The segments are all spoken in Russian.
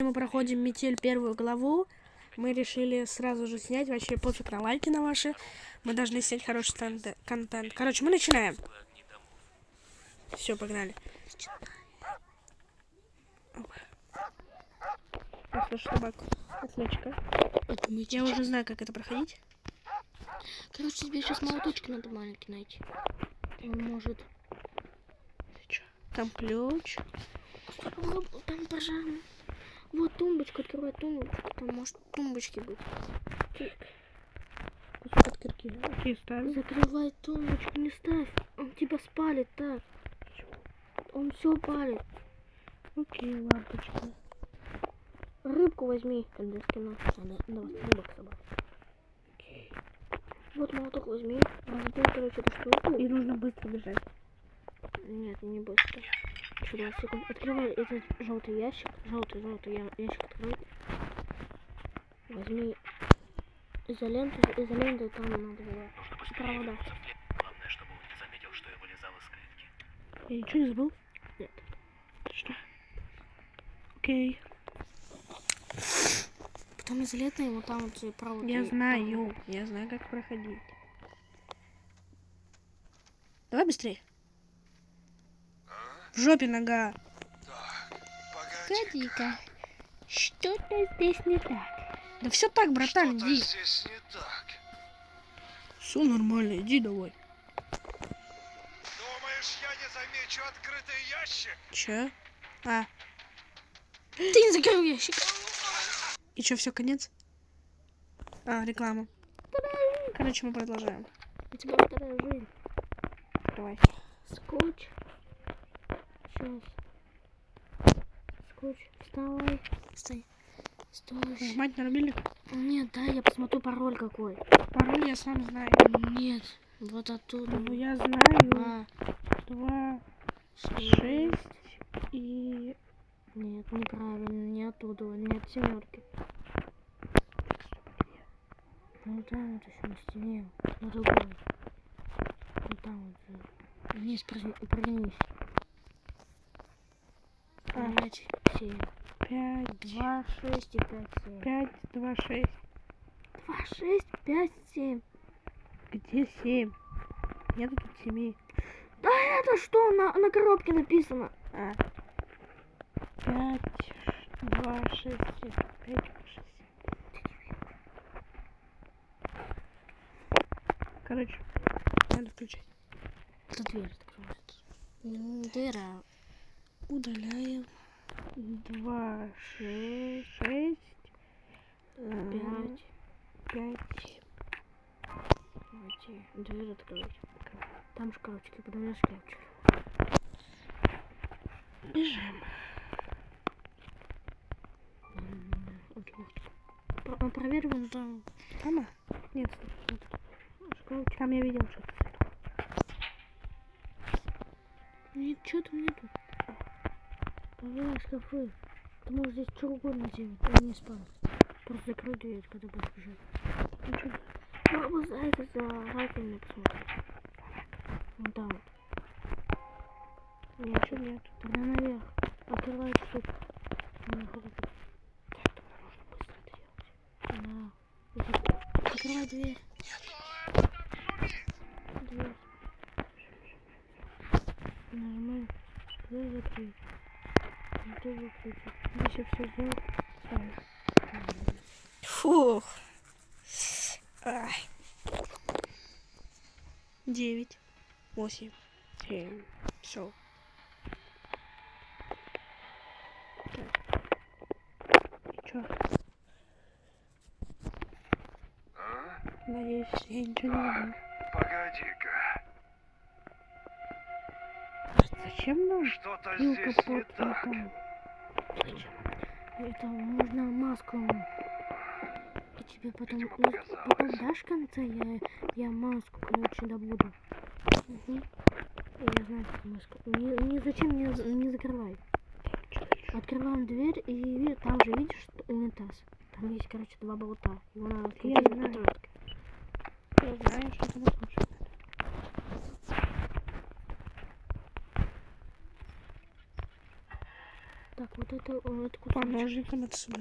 Мы проходим метель первую главу. Мы решили сразу же снять. Вообще пофиг на лайки на ваши. Мы должны снять хороший контент. Короче, мы начинаем. Все, погнали. Я слышу собаку. Отличка. Я уже знаю, как это проходить. Короче, тебе сейчас молоточки надо маленький найти. Он может... Там ключ. Там пожарный. Вот тумбочка, открывай тумбочку. Там может тумбочки быть. Кусок от кирки. Окей, ставим. Закрывай тумбочку, не ставь. Он тебя спалит так. Он все палит. Окей, лампочка. Рыбку возьми, когда скину. Давай, рыбок собрать. Окей. Вот молоток возьми. Разбил, короче, эту штуку. И нужно быстро бежать. Нет, не быстро. Еще 20 секунд. Открывай этот желтый ящик. Желтый ящик открой. Возьми изоленту. Изоленту там надо было. Провода. Главное, чтобы он не заметил, что я вылезал из клетки. Я ничего не забыл? Нет. Что? Окей. Потом изолента и вот там вот провод. Я знаю как проходить. Давай быстрее. В жопе нога. Погоди-ка. Что-то здесь не так. Да все так, братан, Что-то иди. здесь не так. Все нормально, иди давай. Думаешь, я не замечу открытый ящик? Че? А, Ты не закрыл ящик. и что, все, конец? А, реклама. Короче, мы продолжаем. У тебя вторая жизнь. Давай. Скотч. Сейчас. Скотч. Вставай. Стой. Стой. Нажимать на рубильник? Нет, да, я посмотрю пароль какой. Пароль я сам знаю. Нет. Вот оттуда. Ну, я знаю. 2, 6 и... Нет, неправильно. Не оттуда. Не от семерки. Ну там вот еще на стене. На другой. Вот там вот. Вниз прыгнись. 5, 7. 5, 2, 6 и 5, 7. 5, 2, 6. 2, 6, 5, 7. Где 7? Нету тут 7. Да это что? На коробке написано. А. 5, 2, 6, 7. 5, 2, 6, 7. Короче, надо включать. Это дверь открывается. Дыра. Удаляем. 2, 6, 5, 5. Давайте дверь открыть. Там шкафчики, подавляй шкафчик. Бежим. Проверь вон там. Там? Нет, Шкафчик. там я видел что-то. Нет, что там нету. Проверяй шкафы. Ты можешь здесь что угодно делать, а не спать. Просто закрой дверь, когда будешь бежать. Папа за это за раковиной посмотри. Вон там вот. Ничего нет. Тогда наверх. Открывай эту штуку. Закрывай дверь. Дверь. Нажимай. Дверь закрыть. Дверь выключить. Если все сделать, ставим. Фух. 9, 8, 7. Все. И чё? Надеюсь, я ничего не забыл. Погоди-ка. Зачем нам Что-то вилка здесь не под так. металл? Это можно маску. И тебе потом, Видимо, потом показалось. дашь в конце, я маску, короче, добуду. Угу. Я знаю, как маску. Зачем не закрывай. Открываем дверь и там же видишь унитаз. Там есть, короче, 2 болта. Его надо открыть отверткой. Я знаю, что это послушать. Так, вот это кусочек. ножиком отсюда.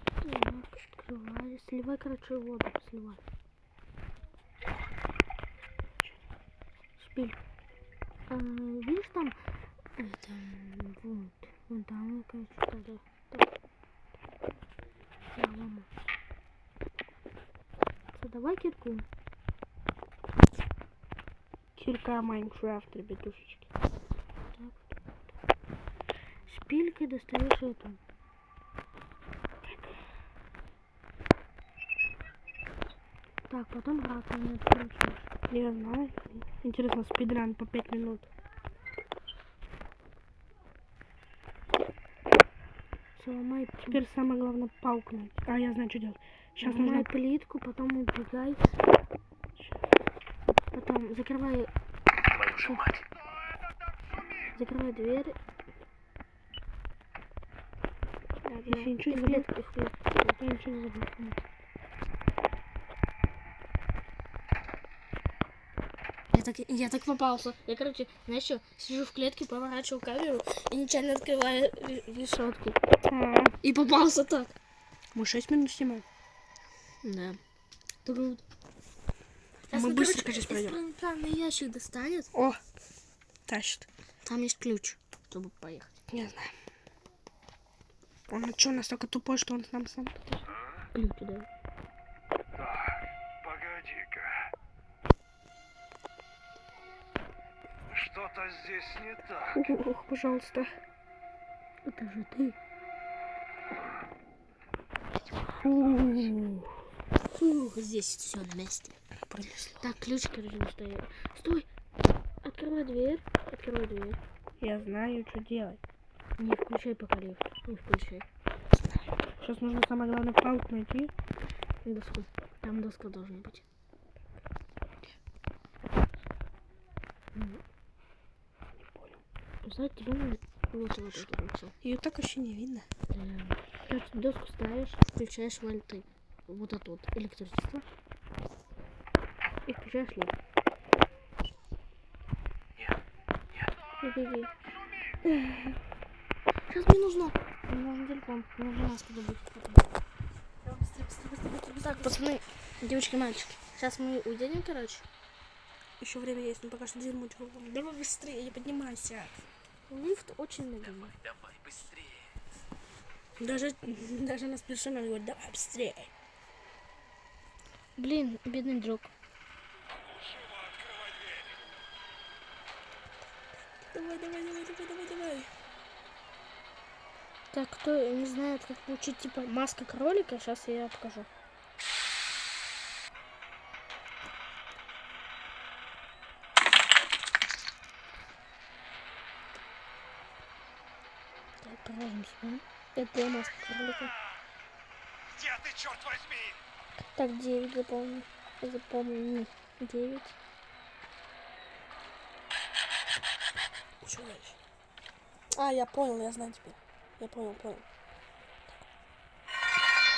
Так, открывай. Сливай, короче, воду. Сливай. Шпиль. Видишь там? Это, вот. Вон там, короче, тогда. Так. Лома. Давай кирку. Кирка Майнкрафт, ребятушечки. Так. Шпилькой достаешь эту. Так, потом раковину отключишь. Я знаю. Интересно, спидран по 5 минут. Сломай, Теперь самое главное палку найти. А, я знаю, что делать. Сейчас сломай нужно... плитку, потом убегай. Потом закрывай, Твою же мать. закрывай дверь. Да, да. Если ничего И не в забыл. клетку, и в клетку. Я ничего не забыл. Я так попался. Я, короче, знаешь что, сижу в клетке, поворачиваю камеру и нечаянно открываю решетку. И попался так. Мы 6 минут снимаем. Да. Труд. Мы быстро, конечно, пройдем. Странный ящик достанет. О, тащит. Там есть ключ, чтобы поехать. Не знаю. Он что, настолько тупой, что он нам сам... Ключ, да. Погоди-ка. Что-то здесь не так. Ох, пожалуйста. Это же ты. Фух, здесь все на месте. Пронесло. Так, ключ, короче, достаю. Стой! Открывай дверь. Открывай дверь. Я знаю, что делать. Не включай пока лифт. Не включай. Сейчас нужно самое главное палку найти. Доску. Там доска должна быть. Знаете, тебе надо вот это вот. Ее так вообще не видно. Короче, доску ставишь, включаешь вольты. Вот это вот электричество. И включаешь лифт. Нет, Беги. Сейчас мне нужно. Мне нужен телефон. Мне нужно маску добыть. Так, пацаны, девочки, мальчики. Сейчас мы уедем, короче. Еще время есть, но пока что дерьмо. Давай быстрее, не поднимайся. Лифт очень медленный. давай быстрее. Даже нас персона говорит, давай быстрее. Блин, бедный друг. Давай. Так, кто не знает, как получить, типа, маска кролика, сейчас я покажу. Так, положим сюда. Это маска кролика. Где ты, черт возьми? Так, 9 запомни. Запомни. 9. Что дальше? А, я понял, я знаю теперь. Я понял.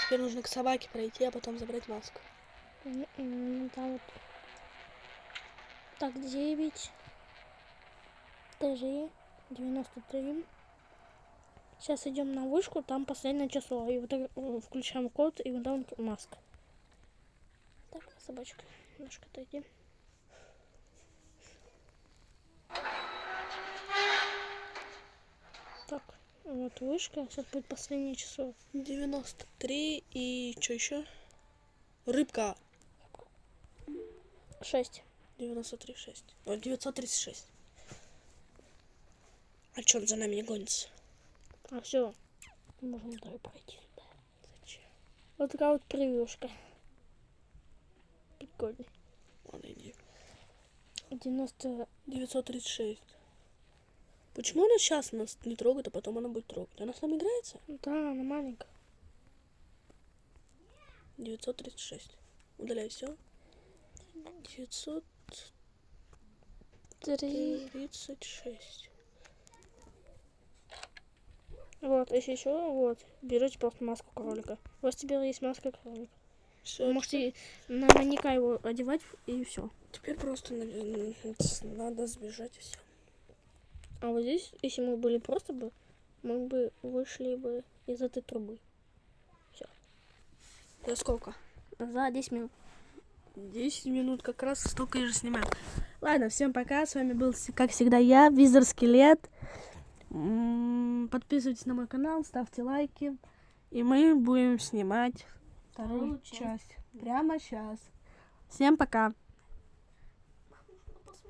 Теперь нужно к собаке пройти, а потом забрать маску. Там вот. Так, 9. 3. 93. Сейчас идем на вышку, там последнее число. И вот так включаем код, и вот там маска. Так, собачка, немножко отойди. Так, вот вышка, сейчас будет последнее число. 93 и что еще? Рыбка. 6. 93,6. О, 936. А что он за нами не гонится? А все, можем даже пройти. Зачем? Вот такая вот превьюшка. Прикольно. Ладно, иди. 90. 936. Почему она сейчас нас не трогает, а потом она будет трогать? Она с нами играется? Да, она маленькая. 936. Удаляй все. 3. 936. Вот, еще вот. Берете просто маску кролика. У вас теперь есть маска кролика. Все, Вы можете на маньяка его одевать и все. теперь просто надо сбежать и все. А вот здесь, если мы были просто бы, мы бы вышли бы из этой трубы. За сколько? За 10 минут. 10 минут, как раз столько и же снимаем. Ладно, всем пока. С вами был, как всегда, я, Визор Скелет. Подписывайтесь на мой канал, ставьте лайки. И мы будем снимать вторую часть. Прямо сейчас. Всем пока.